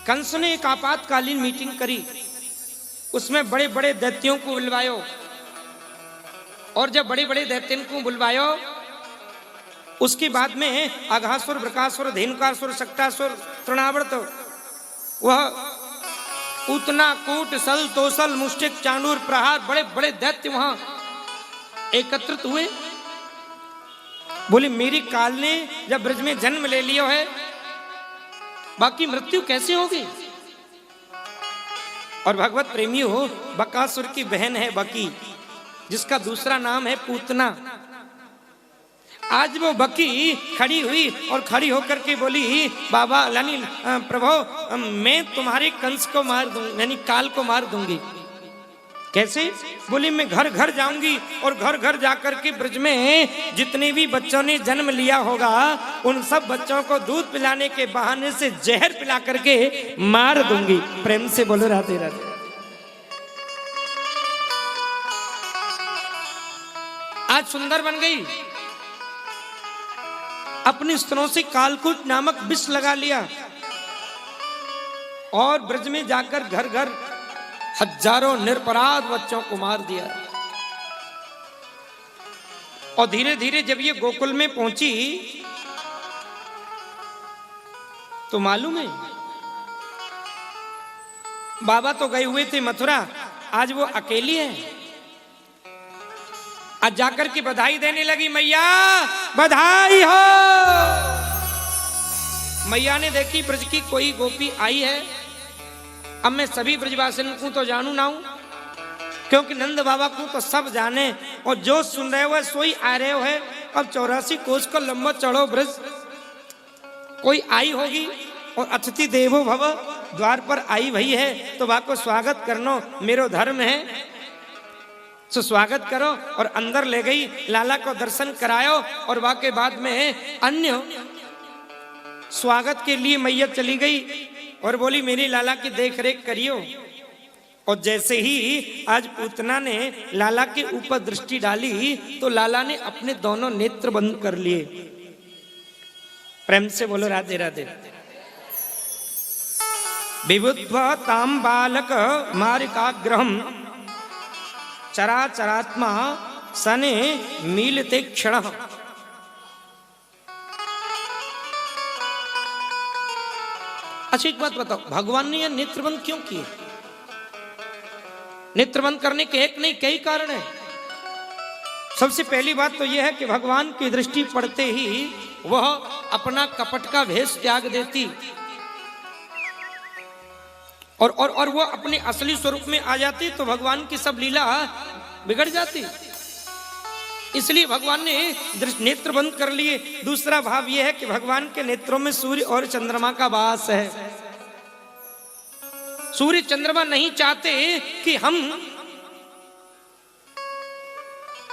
कंस ने एक आपातकालीन मीटिंग करी, उसमें बड़े बड़े दैत्यों को बुलवायो, और जब बड़े बड़े दैत्यों को बुलवायो उसके बाद में अघासुर, बृकासुर, धेनुकासुर, शक्तासुर, तृणावर्त, वह पूतना, कूट, सल, तोसल, मुष्टिक, चांडूर, प्रहार, बड़े बड़े दैत्य वहां एकत्रित हुए। बोले मेरी काल ने जब ब्रज में जन्म ले लिया है, बाकी मृत्यु कैसे होगी? और भगवत प्रेमी हो, बकासुर की बहन है बकी, जिसका दूसरा नाम है पूतना। आज वो बकी खड़ी हुई और खड़ी होकर के बोली, बाबा यानी प्रभु मैं तुम्हारे कंस को मार दूंगी, यानी काल को मार दूंगी। कैसे? बोली मैं घर घर जाऊंगी और घर घर जाकर के ब्रज में जितने भी बच्चों ने जन्म लिया होगा उन सब बच्चों को दूध पिलाने के बहाने से जहर पिला करके मार दूंगी। प्रेम से बोलो राधे राधे। आज सुंदर बन गई, अपनी स्तनों से कालकूट नामक विष लगा लिया और ब्रज में जाकर घर घर हजारों निरपराध बच्चों को मार दिया। और धीरे धीरे जब ये गोकुल में पहुंची तो मालूम है बाबा तो गए हुए थे मथुरा, आज वो अकेली है। आज जाकर के बधाई देने लगी, मैया बधाई हो। मैया ने देखी ब्रज की कोई गोपी आई है, अब मैं सभी ब्रजवासियों को तो जानू ना हूं, क्योंकि नंद बाबा को तो सब जाने और जो सुन रहे हो सोई आ रहे हो है। अब 84 कोस का लंबा चढ़ो ब्रज, कोई आई होगी और अतिथि देवो भव, द्वार पर आई भई है तो वह को स्वागत करनो मेरो धर्म है, तो स्वागत करो। और अंदर ले गई, लाला को दर्शन करायो और वह के बाद में अन्य स्वागत के लिए मैया चली गई और बोली मेरी लाला की देख रेख करियो। और जैसे ही आज पूतना ने लाला के ऊपर दृष्टि डाली तो लाला ने अपने दोनों नेत्र बंद कर लिए। प्रेम से बोलो राधे राधे। विबुद्ध्वा ताम बालक मारिकाग्रहम चराचरात्मा सने मीलते क्षण। अच्छा एक बात बताओ, भगवान ने यह नेत्रबंद क्यों किए? नेत्रबंद करने के एक नहीं कई कारण है। सबसे पहली बात तो यह है कि भगवान की दृष्टि पड़ते ही वह अपना कपट का भेष त्याग देती और वो अपने असली स्वरूप में आ जाती, तो भगवान की सब लीला बिगड़ जाती। इसलिए भगवान ने नेत्र बंद कर लिए। दूसरा भाव यह है कि भगवान के नेत्रों में सूर्य और चंद्रमा का वास है। सूर्य चंद्रमा नहीं चाहते कि हम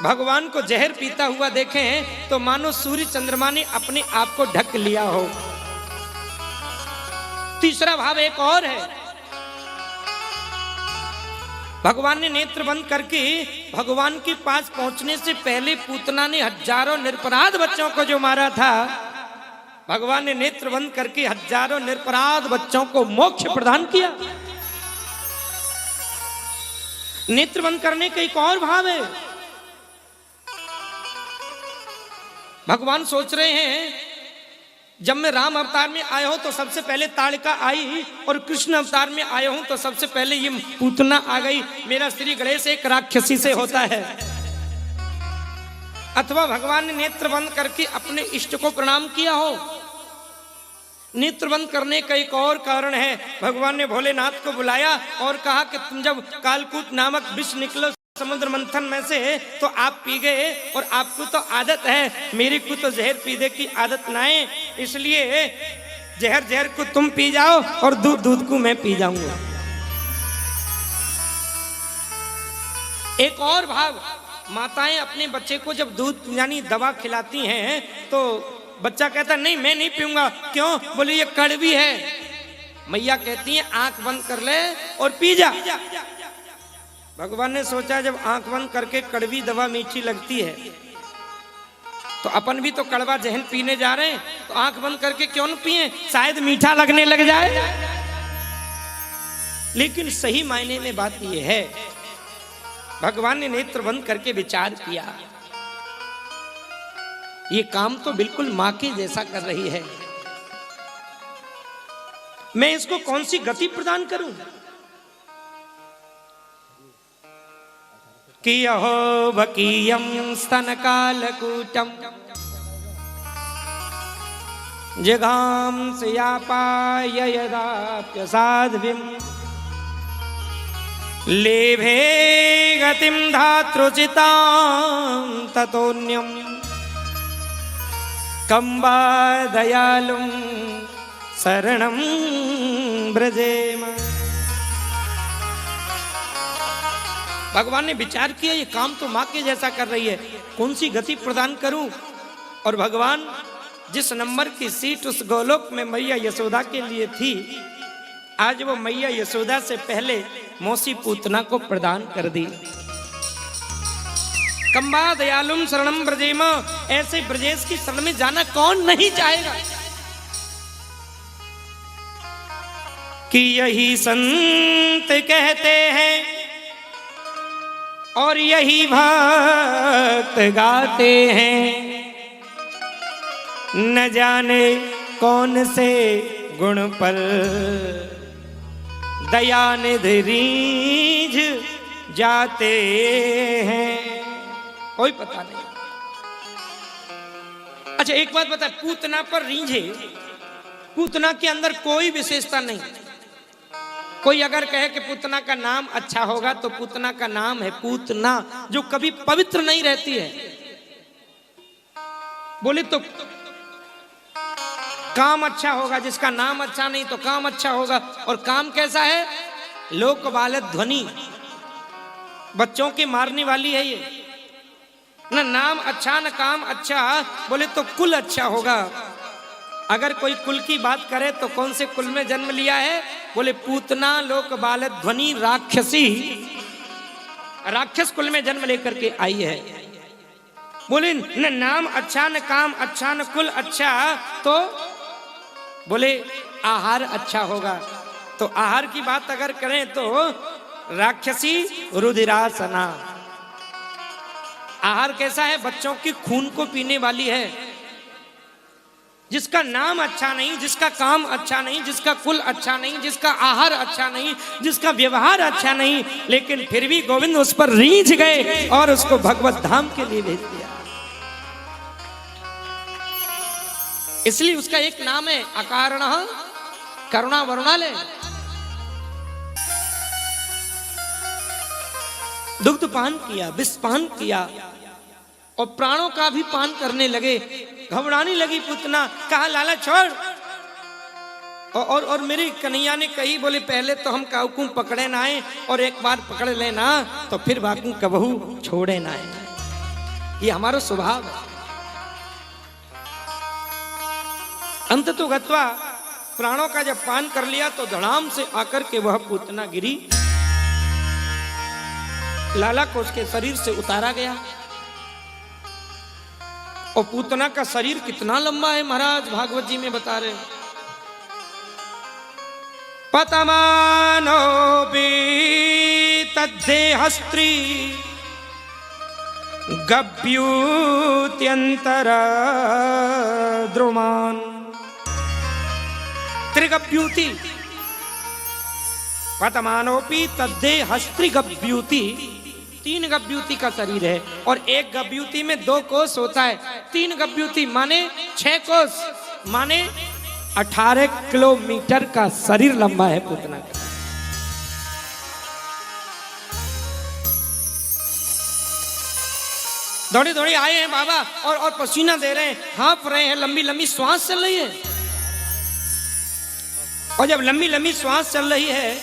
भगवान को जहर पीता हुआ देखें, तो मानो सूर्य चंद्रमा ने अपने आप को ढक लिया हो। तीसरा भाव एक और है, भगवान ने नेत्र बंद करके भगवान के पास पहुंचने से पहले पूतना ने हजारों निरपराध बच्चों को जो मारा था, भगवान ने नेत्र बंद करके हजारों निरपराध बच्चों को मोक्ष प्रदान किया। नेत्र बंद करने का एक और भाव है, भगवान सोच रहे हैं जब मैं राम अवतार में आया हूं तो सबसे पहले ताड़का आई, और कृष्ण अवतार में आया हूं तो सबसे पहले ये पूतना आ गई। मेरा श्री गणेश एक राक्षसी से होता है। अथवा भगवान ने नेत्र बंद करके अपने इष्ट को प्रणाम किया हो। नेत्र बंद करने का एक और कारण है, भगवान ने भोलेनाथ को बुलाया और कहा कि तुम जब कालकूट नामक विष निकलो समुद्र मंथन में से तो आप पी गए, और आपको तो आदत है, मेरे को तो जहर पीने की आदत ना है, इसलिए जहर को तुम पी जाओ और दूध को मैं पी जाऊंगा। एक और भाव, माताएं अपने बच्चे को जब दूध यानी दवा खिलाती हैं तो बच्चा कहता नहीं मैं नहीं पीऊंगा। क्यों? बोले ये कड़वी है। मैया कहती है आंख बंद कर ले और पी जा। भगवान ने सोचा जब आंख बंद करके कड़वी दवा मीठी लगती है तो अपन भी तो कड़वा जहर पीने जा रहे हैं, तो आंख बंद करके क्यों न पिए, शायद मीठा लगने लग जाए। लेकिन सही मायने में बात यह है, भगवान ने नेत्र बंद करके विचार किया, ये काम तो बिल्कुल मां के जैसा कर रही है, मैं इसको कौन सी गति प्रदान करूं कि अहो बकीयम स्तन कालकूटम जगाम सयापाय यदाप्यसाध्विम लेभे गतिम धातृचितां ततोन्यम कंबा दयालुम शरणं ब्रजेम। भगवान ने विचार किया, ये काम तो मां के जैसा कर रही है, कौन सी गति प्रदान करूं। और भगवान जिस नंबर की सीट उस गोलोक में मैया यशोदा के लिए थी, आज वो मैया यशोदा से पहले मौसी पूतना को प्रदान कर दी। कंबा दयालुम शरणम ब्रजेम, ऐसे ब्रजेश की शरण में जाना कौन नहीं चाहेगा। कि यही संत कहते हैं और यही भक्त गाते हैं, न जाने कौन से गुण पर दयानिधि रीझ जाते हैं, कोई पता नहीं। अच्छा एक बात बता, पूतना पर रीझे, पूतना के अंदर कोई विशेषता नहीं। कोई अगर कहे कि पूतना का नाम अच्छा होगा तो पूतना का नाम है पूतना, जो कभी पवित्र नहीं रहती है। बोले तो काम अच्छा होगा, जिसका नाम अच्छा नहीं तो काम अच्छा होगा। और काम कैसा है? लोक बालक ध्वनि, बच्चों की मारने वाली है ये। न नाम अच्छा न काम अच्छा, बोले तो कुल अच्छा होगा। अगर कोई कुल की बात करे तो कौन से कुल में जन्म लिया है? बोले पूतना लोक बालक ध्वनि राक्षसी, राक्षस कुल में जन्म लेकर के आई है। बोले न नाम अच्छा न काम अच्छा न कुल अच्छा, तो बोले आहार अच्छा होगा। तो आहार की बात अगर करें तो राक्षसी रुधिरासना, आहार कैसा है? बच्चों की खून को पीने वाली है। जिसका नाम अच्छा नहीं, जिसका काम अच्छा नहीं, जिसका कुल अच्छा नहीं, जिसका आहार अच्छा नहीं, जिसका व्यवहार अच्छा नहीं, लेकिन फिर भी गोविंद उस पर रीझ गए और उसको भगवत धाम के लिए भेज दिया। इसलिए उसका एक नाम है अकारण करुणा वरुणालय। दुग्ध पान किया, विष पान किया और प्राणों का भी पान करने लगे। घबराने लगी पूतना, कहा लाला छोड़। और मेरी कन्हैया ने कही, बोले पहले तो हम काऊ पकड़े ना आए, और एक बार पकड़ लेना तो फिर बाकू कबहू छोड़े ना आए। ये हमारा स्वभाव है। अंत तो गत्वा प्राणों का जब पान कर लिया तो धड़ाम से आकर के वह पूतना गिरी। लाला को उसके शरीर से उतारा गया। और पूतना का शरीर कितना लंबा है महाराज, भागवत जी में बता रहे। पतमानो तद्धेहस्त्री गभ्यूत्यंतर द्रुमान। त्रिगभ्यूति, पतमानोपि तद्धेहस्त्री गभ्यूति, 3 गभ्यूति का शरीर है। और एक गभ्यूति में 2 कोष होता है। 3 गभ्यूति माने 6 कोष, माने 18 किलोमीटर का शरीर लंबा है पूतना का। दौड़े दौड़े आए हैं बाबा और पसीना दे रहे हैं, हाँफ रहे हैं, लंबी लंबी श्वास चल रही है। और जब लंबी लंबी श्वास चल रही है,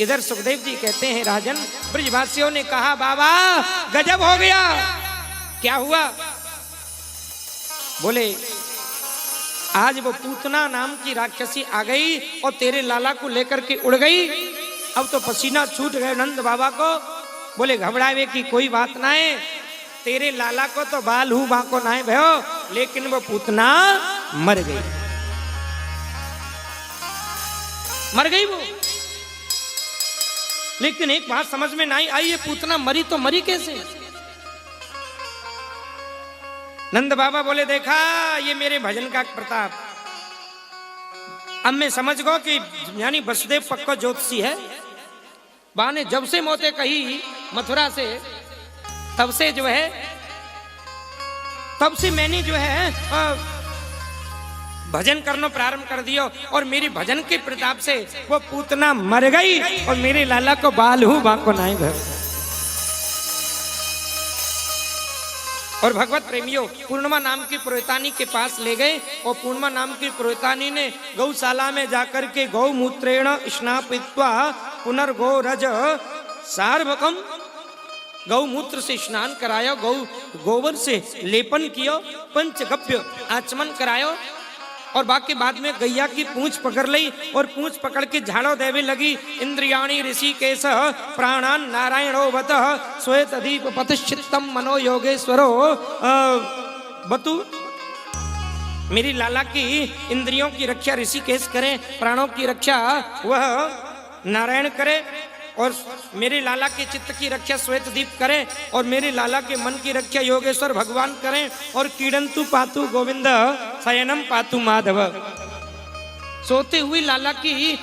इधर सुखदेव जी कहते हैं राजन, ब्रजवासियों ने कहा बाबा गजब हो गया। क्या हुआ? बोले आज वो पूतना नाम की राक्षसी आ गई और तेरे लाला को लेकर के उड़ गई। अब तो पसीना छूट गए नंद बाबा को। बोले घबरावे की कोई बात ना है, तेरे लाला को तो बाल हूँ बाको ना है भयो, लेकिन वो पूतना मर गई, मर गई वो। लेकिन एक बात समझ में नहीं आई, ये पूतना मरी तो मरी कैसे? नंद बाबा बोले देखा ये मेरे भजन का प्रताप। अब मैं समझ गो कि यानी वसुदेव पक्का ज्योतिषी है। बा ने जब से मौतें कही मथुरा से, तब से जो है, तब से मैंने जो है भजन करना प्रारंभ कर दिया, और मेरी भजन के प्रताप से वो पूतना मर गई और मेरे लाला को बाल हूं बाको नाई घर। और भगवत प्रेमियों पूर्णिमा नाम की पुरोहितानी के पास ले गए, और पूर्णिमा नाम की पुरोहितानी ने गौशाला में जाकर के गौमूत्रेण स्नापित्वा पुनर्गो रज सार्वकम, गौमूत्र से स्नान करायो, गोबर से लेपन कियो, पंचगव्य आचमन करायो, और बाकी बाद में गैया की पूंछ पकड़ ली और पूंछ पकड़ के झाड़ो देवे लगी। इंद्रियाणी ऋषिकेश प्राणान नारायणो वत श्वेत दीप पतिश्चित्तम मनो योगेश्वरो बतु। मेरी लाला की इंद्रियों की रक्षा ऋषिकेश करे, प्राणों की रक्षा वह नारायण करे, और मेरे लाला के चित्त की रक्षा श्वेत दीप करे, और मेरे लाला के मन की रक्षा योगेश्वर भगवान करें। और कीड़ंतु पातु गोविंद शयनम पातु माधव, सोते हुए लाला की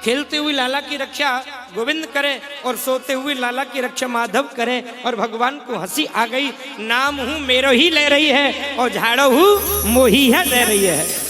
खेलते हुए लाला की रक्षा गोविंद करे, और सोते हुए लाला की रक्षा माधव करे। और भगवान को हंसी आ गई, नाम हूं मेरो ही ले रही है और झाड़ो हूं मोही है ले रही है।